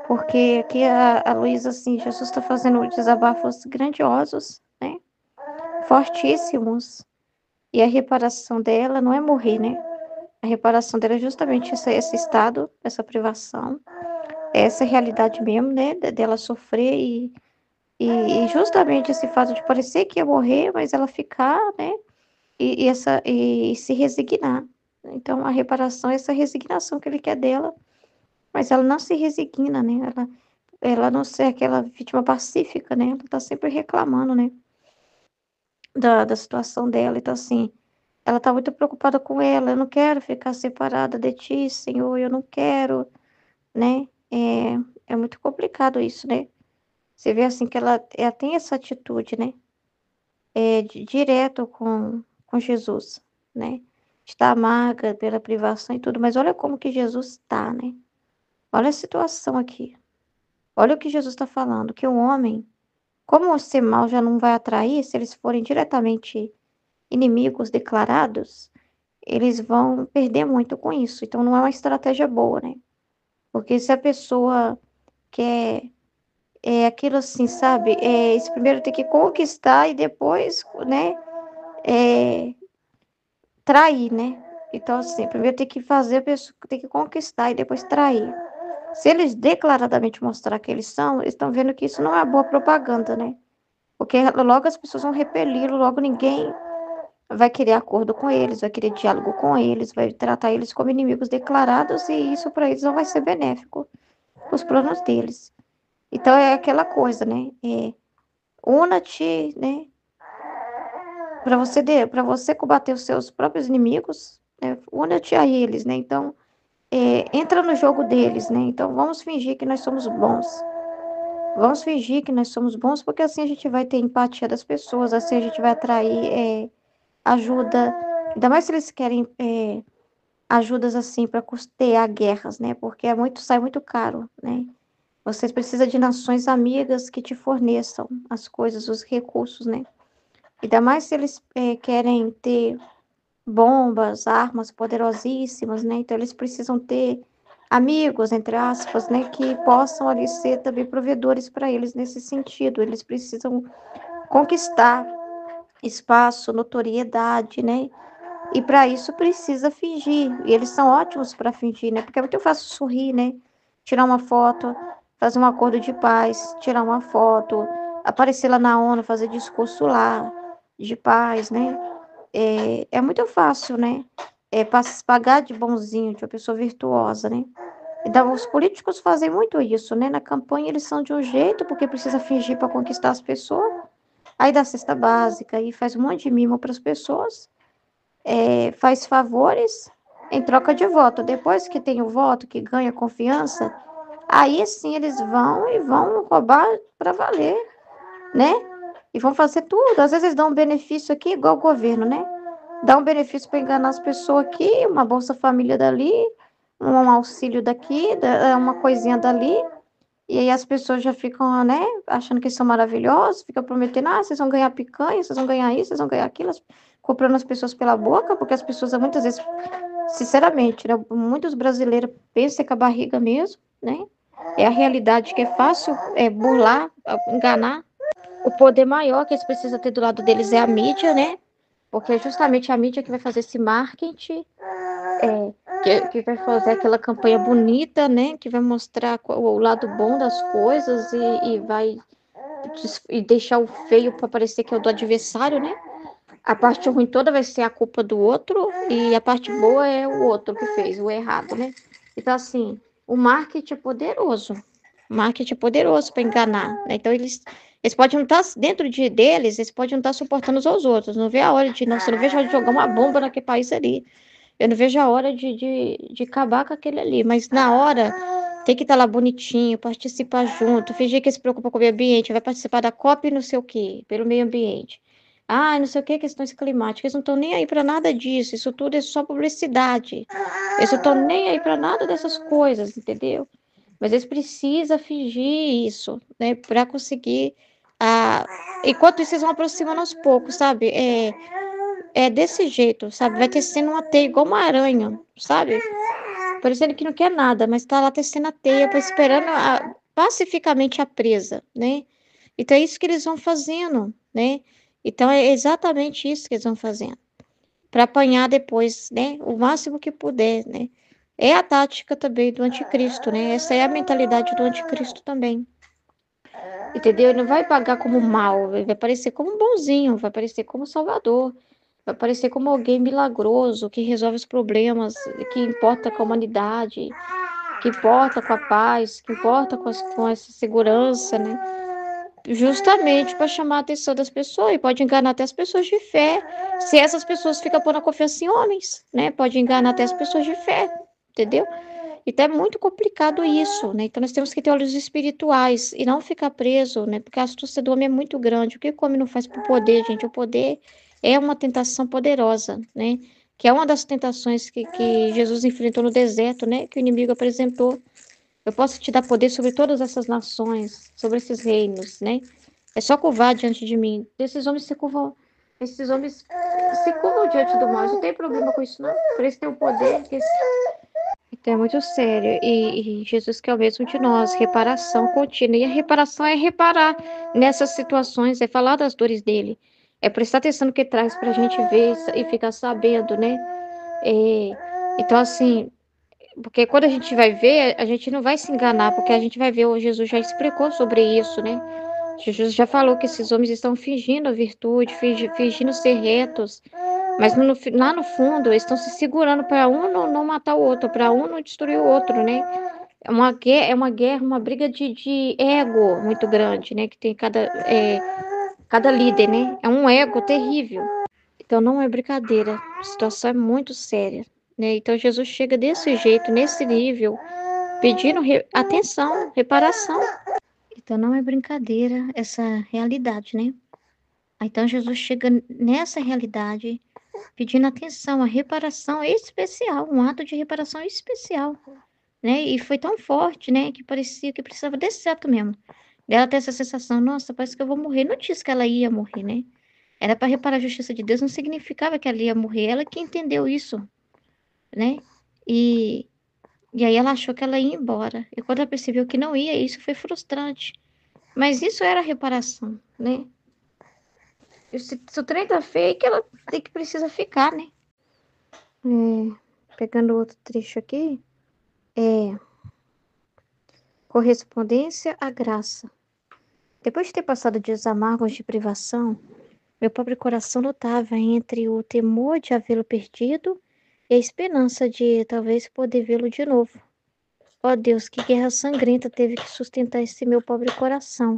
[SPEAKER 3] porque aqui a Luísa, assim, Jesus está fazendo desabafos grandiosos, né? Fortíssimos. E a reparação dela não é morrer, né? A reparação dela é justamente esse estado, essa privação, essa realidade mesmo, né? Dela sofrer e justamente esse fato de parecer que ia morrer, mas ela ficar, né? E se resignar. Então, a reparação é essa resignação que ele quer dela, mas ela não se resigna, né? Ela não ser aquela vítima pacífica, né? Ela tá sempre reclamando, né? Da situação dela. Então, assim, ela tá muito preocupada com ela. Eu não quero ficar separada de ti, Senhor. Eu não quero, né? É muito complicado isso, né? Você vê, assim, que ela tem essa atitude, né? Direto com Jesus, né? Está amarga pela privação e tudo. Mas olha como que Jesus está, né? Olha a situação aqui. Olha o que Jesus está falando. Que o homem, como o ser mal já não vai atrair, se eles forem diretamente inimigos declarados, eles vão perder muito com isso. Então, não é uma estratégia boa, né? Porque se a pessoa quer aquilo assim, sabe? Esse primeiro tem que conquistar e depois, né? Trair, né? Então, assim, primeiro tem que fazer a pessoa, tem que conquistar e depois trair. Se eles declaradamente mostrar que eles são, eles estão vendo que isso não é boa propaganda, né? Porque logo as pessoas vão repeli-lo, logo ninguém vai querer acordo com eles, vai querer diálogo com eles, vai tratar eles como inimigos declarados e isso para eles não vai ser benéfico para os planos deles. Então é aquela coisa, né? Una-te, né? Para você combater os seus próprios inimigos, né? Una-te a eles, né? Então, entra no jogo deles, né? Então, vamos fingir que nós somos bons. Vamos fingir que nós somos bons, porque assim a gente vai ter empatia das pessoas, assim a gente vai atrair ajuda. Ainda mais se eles querem ajudas assim para custear guerras, né? Porque sai muito caro, né? Você precisa de nações amigas que te forneçam as coisas, os recursos, né? Ainda mais se eles querem ter bombas, armas poderosíssimas, né? Então eles precisam ter amigos, entre aspas, né? Que possam ali ser também provedores para eles nesse sentido. Eles precisam conquistar espaço, notoriedade, né? E para isso precisa fingir. E eles são ótimos para fingir, né? Porque é muito fácil sorrir, né? Tirar uma foto, fazer um acordo de paz, tirar uma foto, aparecer lá na ONU, fazer discurso lá de paz, né? É muito fácil, né? Pagar de bonzinho, de uma pessoa virtuosa, né? Então, os políticos fazem muito isso, né? Na campanha eles são de um jeito, porque precisa fingir para conquistar as pessoas. Aí dá cesta básica, aí faz um monte de mimo para as pessoas, faz favores em troca de voto. Depois que tem o voto, que ganha confiança, aí sim eles vão roubar para valer, né? E vão fazer tudo. Às vezes eles dão um benefício aqui, igual o governo, né? Dá um benefício para enganar as pessoas aqui, uma Bolsa Família dali, um auxílio daqui, uma coisinha dali. E aí as pessoas já ficam, né, achando que são maravilhosos, ficam prometendo, vocês vão ganhar picanha, vocês vão ganhar isso, vocês vão ganhar aquilo, comprando as pessoas pela boca, porque as pessoas muitas vezes, sinceramente, né, muitos brasileiros pensam com a barriga mesmo, né? É a realidade que é fácil burlar, enganar. O poder maior que eles precisam ter do lado deles é a mídia, né? Porque é justamente a mídia que vai fazer esse marketing, que vai fazer aquela campanha bonita, né? Que vai mostrar o lado bom das coisas e vai deixar o feio para parecer que é o do adversário, né? A parte ruim toda vai ser a culpa do outro e a parte boa é o outro que fez, o errado, né? Então, assim, o marketing é poderoso. O marketing é poderoso para enganar, né? Então, eles podem não estar dentro deles, eles podem não estar suportando uns aos outros. Não vê a hora de, nossa, eu não vejo a hora de jogar uma bomba naquele país ali. Eu não vejo a hora de acabar com aquele ali. Mas na hora, tem que estar lá bonitinho, participar junto, fingir que se preocupa com o meio ambiente, vai participar da COP não sei o quê, pelo meio ambiente. Não sei o que, questões climáticas. Eles não estão nem aí para nada disso. Isso tudo é só publicidade. Eles não estão nem aí para nada dessas coisas, entendeu? Mas eles precisam fingir isso, né? Para conseguir. Enquanto isso, eles vão aproximando aos poucos, sabe? É desse jeito, sabe? Vai tecendo uma teia igual uma aranha, sabe? Parecendo que não quer nada, mas tá lá tecendo a teia, esperando pacificamente a presa, né? Então é isso que eles vão fazendo, né? Então é exatamente isso que eles vão fazendo. Para apanhar depois, né? O máximo que puder, né? É a tática também do anticristo, né? Essa é a mentalidade do anticristo também. Entendeu? Ele não vai pagar como mal, ele vai parecer como um bonzinho, vai parecer como salvador, vai parecer como alguém milagroso que resolve os problemas, que importa com a humanidade, que importa com a paz, que importa com essa segurança, né? Justamente para chamar a atenção das pessoas e pode enganar até as pessoas de fé. Se essas pessoas ficam pondo a confiança em homens, né? Pode enganar até as pessoas de fé, entendeu? Então é muito complicado isso, né? Então nós temos que ter olhos espirituais e não ficar preso, né? Porque a astúcia do homem é muito grande. O que o homem não faz por poder, gente? O poder é uma tentação poderosa, né? Que é uma das tentações que Jesus enfrentou no deserto, né? Que o inimigo apresentou. Eu posso te dar poder sobre todas essas nações, sobre esses reinos, né? É só curvar diante de mim. Esses homens se curvam diante do mal. Não tem problema com isso, não. Por isso tem o poder. Então é muito sério. E Jesus quer o mesmo de nós, reparação contínua. E a reparação é reparar nessas situações, é falar das dores dele. É prestar atenção no que traz para a gente ver e ficar sabendo, né? Então, assim, porque quando a gente vai ver, a gente não vai se enganar, porque a gente vai ver, o Jesus já explicou sobre isso, né? Jesus já falou que esses homens estão fingindo a virtude, fingindo ser retos, mas lá no fundo eles estão se segurando para um não matar o outro, para um não destruir o outro, né? É uma guerra, uma briga de ego muito grande, né? Que tem cada líder, né? É um ego terrível. Então não é brincadeira, a situação é muito séria, né? Então Jesus chega desse jeito, nesse nível, pedindo atenção, reparação. Então não é brincadeira essa realidade, né? Então Jesus chega nessa realidade, pedindo atenção, a reparação especial, um ato de reparação especial, né? E foi tão forte, né, que parecia que precisava desse ato mesmo. Ela tem essa sensação, nossa, parece que eu vou morrer. Não disse que ela ia morrer, né? Era para reparar a justiça de Deus, não significava que ela ia morrer. Ela que entendeu isso, né? E, e aí ela achou que ela ia embora. E quando ela percebeu que não ia, isso foi frustrante. Mas isso era reparação, né? Se o trem tá feio, que ela tem que precisa ficar, né? Pegando outro trecho aqui, é correspondência à graça. Depois de ter passado dias amargos de privação, meu pobre coração lutava entre o temor de havê-lo perdido e a esperança de talvez poder vê-lo de novo. Ó Deus, que guerra sangrenta teve que sustentar esse meu pobre coração.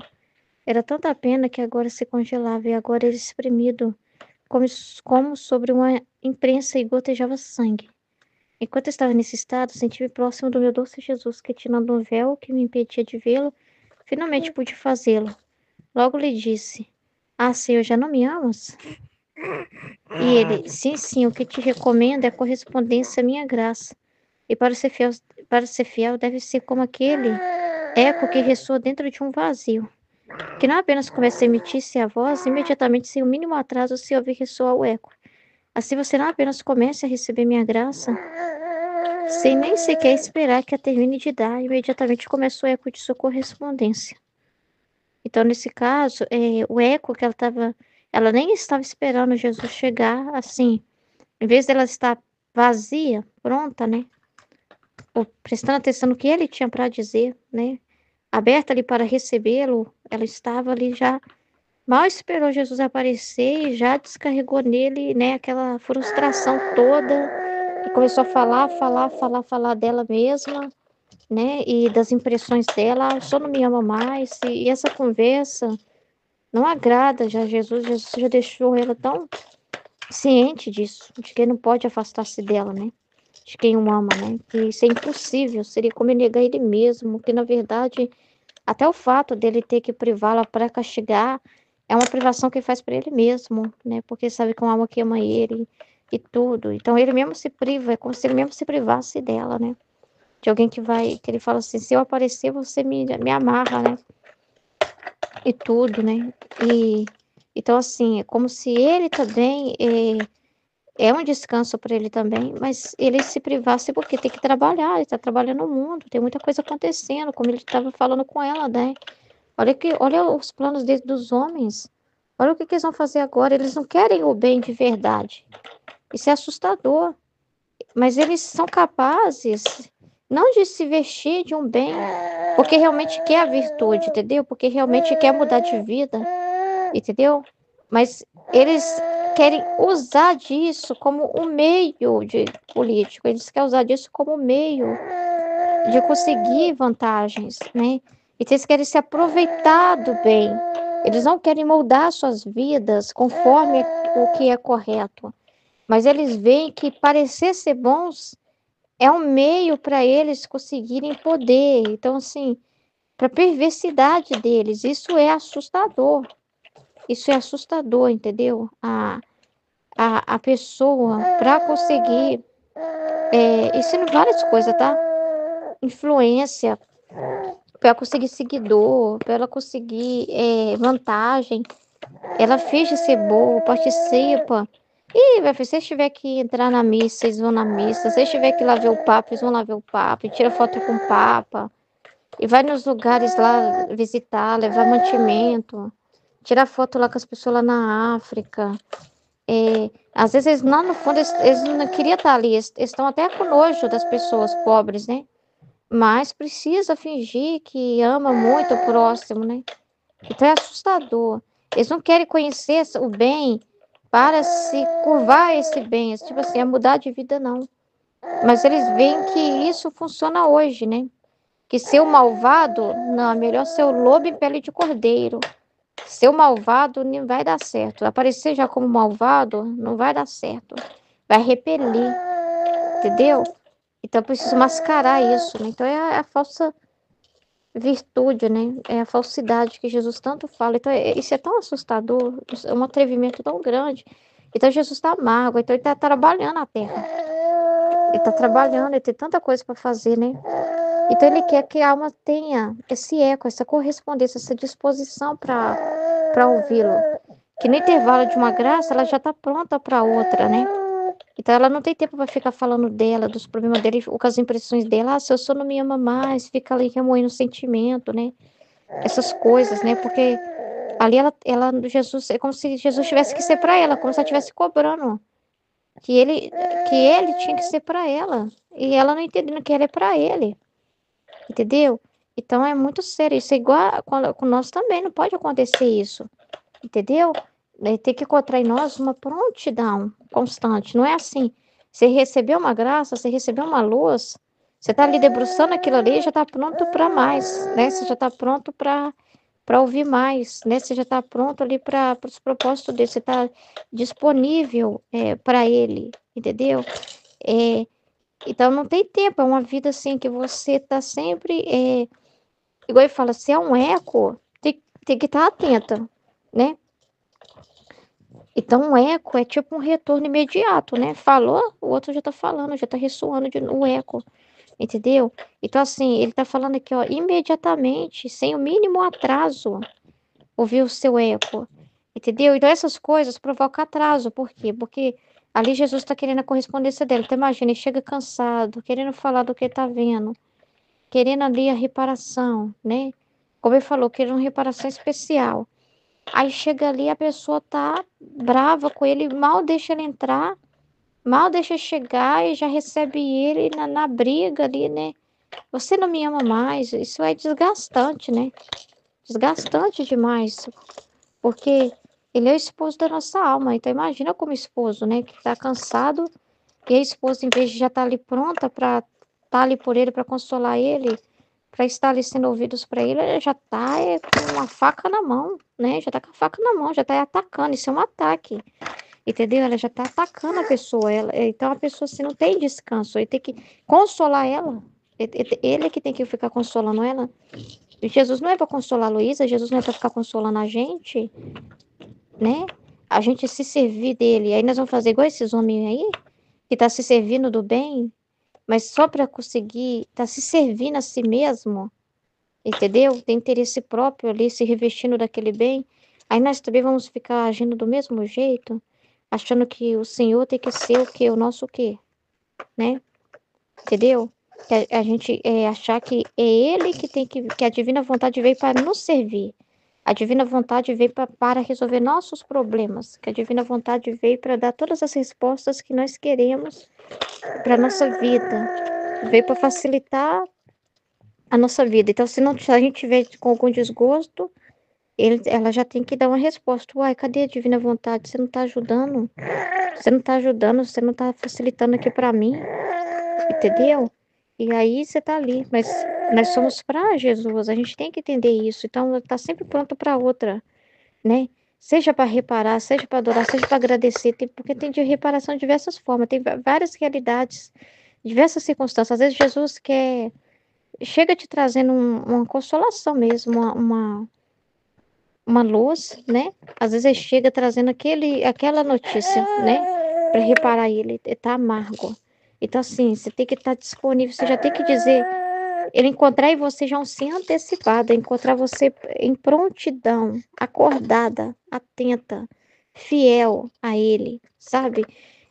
[SPEAKER 3] Era tanta pena que agora se congelava e agora era espremido como sobre uma imprensa e gotejava sangue. Enquanto eu estava nesse estado, senti-me próximo do meu doce Jesus, que, tirando um véu que me impedia de vê-lo, finalmente pude fazê-lo. Logo lhe disse: Ah, Senhor, já não me amas? E ele: Sim, sim, o que te recomendo é correspondência à minha graça. E para ser fiel deve ser como aquele eco que ressoa dentro de um vazio, que não apenas começa a emitir-se a voz, imediatamente, sem o mínimo atraso, se ouvir ressoar o eco. Assim você não apenas comece a receber minha graça, sem nem sequer esperar que a termine de dar, imediatamente começa o eco de sua correspondência. Então, nesse caso, o eco que ela nem estava esperando Jesus chegar, assim, em vez dela estar vazia, pronta, né? Ou prestando atenção no que ele tinha para dizer, né? Aberta ali para recebê-lo, ela estava ali já, mal esperou Jesus aparecer e já descarregou nele, né, aquela frustração toda, e começou a falar dela mesma, né, e das impressões dela, o senhor não me ama mais, e essa conversa não agrada já Jesus já deixou ela tão ciente disso, de que não pode afastar-se dela, né, de quem o ama, né, que isso é impossível, seria como negar ele mesmo, que na verdade até o fato dele ter que privá-la para castigar é uma privação que ele faz para ele mesmo, né? Porque sabe que é uma alma que ama ele e tudo. Então ele mesmo se priva, é como se ele mesmo se privasse dela, né? De alguém que ele fala assim, se eu aparecer, você me amarra, né? E tudo, né? E então assim, é como se ele também é um descanso para ele também, mas ele se privasse porque tem que trabalhar, ele está trabalhando no mundo, tem muita coisa acontecendo, como ele estava falando com ela, né? Olha os planos dos homens. Olha o que eles vão fazer agora. Eles não querem o bem de verdade. Isso é assustador. Mas eles são capazes não de se vestir de um bem, porque realmente quer a virtude, entendeu? Porque realmente quer mudar de vida, entendeu? Mas eles querem usar disso como um meio de político. Eles querem usar disso como um meio de conseguir vantagens, né? Então eles querem se aproveitar do bem. Eles não querem moldar suas vidas conforme o que é correto. Mas eles veem que parecer ser bons é um meio para eles conseguirem poder. Então, assim, para a perversidade deles, isso é assustador. Isso é assustador, entendeu? A pessoa, para conseguir. Isso em várias coisas, tá? Influência, para ela conseguir seguidor, para ela conseguir vantagem. Ela finge ser boa, participa. E, meu filho, se vocês tiver que entrar na missa, vocês vão na missa. Se vocês tiver que ir lá ver o Papa, eles vão lá ver o Papa. E tira foto com o Papa. E vai nos lugares lá visitar, levar mantimento. Tirar foto lá com as pessoas lá na África. Às vezes, eles, lá no fundo, eles não queriam estar ali. Eles estão até com nojo das pessoas pobres, né? Mas precisa fingir que ama muito o próximo, né? Então é assustador. Eles não querem conhecer o bem para se curvar a esse bem, tipo assim, a mudar de vida, não. Mas eles veem que isso funciona hoje, né? Que ser o malvado, não, é melhor ser o lobo em pele de cordeiro. Ser o malvado não vai dar certo. Aparecer já como malvado não vai dar certo. Vai repelir, entendeu? Então eu preciso mascarar isso, né? Então é a falsa virtude, né? É a falsidade que Jesus tanto fala. Então isso é tão assustador, é um atrevimento tão grande. Então Jesus está amargo, então ele está trabalhando na terra. Ele está trabalhando, ele tem tanta coisa para fazer, né? Então ele quer que a alma tenha esse eco, essa correspondência, essa disposição para ouvi-lo. Que no intervalo de uma graça, ela já está pronta para outra, né? Então ela não tem tempo para ficar falando dela, dos problemas dela, ou com as impressões dela. Ah, se eu sou não me ama mais, fica ali remoendo o sentimento, né? Essas coisas, né? Porque ali Jesus, é como se Jesus tivesse que ser para ela, como se ela estivesse cobrando que ele tinha que ser para ela. E ela não entendendo que ele é para ele. Entendeu? Então é muito sério. Isso é igual com nós também, não pode acontecer isso. Entendeu? Tem que encontrar em nós uma prontidão constante. Não é assim. Você recebeu uma graça, você recebeu uma luz, você está ali debruçando aquilo ali, já está pronto para mais, né? Você já está pronto para ouvir mais, né? Você já está pronto ali para os propósitos dele, você está disponível para ele, entendeu? É, então não tem tempo, é uma vida assim que você está sempre, igual ele fala, se é um eco, tem que estar atenta, né? Então, um eco é tipo um retorno imediato, né? Falou, o outro já tá falando, já tá ressoando o eco, entendeu? Então, assim, ele tá falando aqui, ó, imediatamente, sem o mínimo atraso, ouvir o seu eco, entendeu? Então, essas coisas provocam atraso, por quê? Porque ali Jesus tá querendo a correspondência dele. Então, imagina, ele chega cansado, querendo falar do que ele tá vendo, querendo ali a reparação, né? Como ele falou, querendo uma reparação especial. Aí chega ali, a pessoa tá brava com ele, mal deixa ele entrar, mal deixa chegar e já recebe ele na briga ali, né? Você não me ama mais. Isso é desgastante, né? Desgastante demais, porque ele é o esposo da nossa alma. Então imagina como esposo, né? Que tá cansado e a esposa, em vez de já estar ali pronta para estar ali por ele, para consolar ele, para estar ali sendo ouvidos para ele, ele já tá com uma faca na mão, né? Já tá com a faca na mão, já tá atacando. Isso é um ataque, entendeu? Ela já tá atacando a pessoa. Então a pessoa assim não tem descanso. Ele tem que consolar ela. Ele é que tem que ficar consolando ela. Jesus não é para consolar a Luísa, Jesus não é para ficar consolando a gente, né? A gente se servir dele. Aí nós vamos fazer igual esses homens aí, que tá se servindo do bem, mas só para conseguir, tá se servindo a si mesmo. Entendeu? Tem interesse próprio ali, se revestindo daquele bem. Aí nós também vamos ficar agindo do mesmo jeito, achando que o Senhor tem que ser o quê? O nosso o quê? Né? Entendeu? Que a gente achar que é Ele que tem que a divina vontade veio para nos servir. A divina vontade veio para resolver nossos problemas. Que a divina vontade veio para dar todas as respostas que nós queremos para nossa vida. Veio para facilitar a nossa vida. Então, se a gente tiver com algum desgosto, ela já tem que dar uma resposta. Uai, cadê a divina vontade? Você não tá ajudando? Você não tá ajudando, você não tá facilitando aqui para mim, entendeu? E aí você tá ali, mas nós somos para Jesus, a gente tem que entender isso. Então, tá sempre pronto para outra, né? Seja para reparar, seja para adorar, seja para agradecer, porque tem de reparação de diversas formas, tem várias realidades, diversas circunstâncias. Às vezes Jesus chega te trazendo uma consolação mesmo, uma luz, né? Às vezes ele chega trazendo aquela notícia, né? Para reparar ele tá amargo. Então, assim, você tem que estar disponível, você já tem que dizer, ele encontrar em você já um sim antecipado, encontrar você em prontidão, acordada, atenta, fiel a ele, sabe?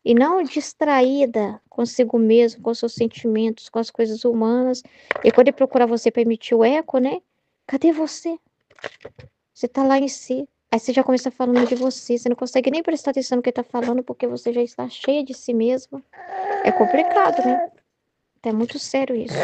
[SPEAKER 3] E não distraída consigo mesmo, com seus sentimentos, com as coisas humanas. E quando ele procurar você para emitir o eco, né? Cadê você? Você tá lá em si. Aí você já começa falando de você não consegue nem prestar atenção no que ele tá falando, porque você já está cheia de si mesma. É complicado, né? É muito sério isso.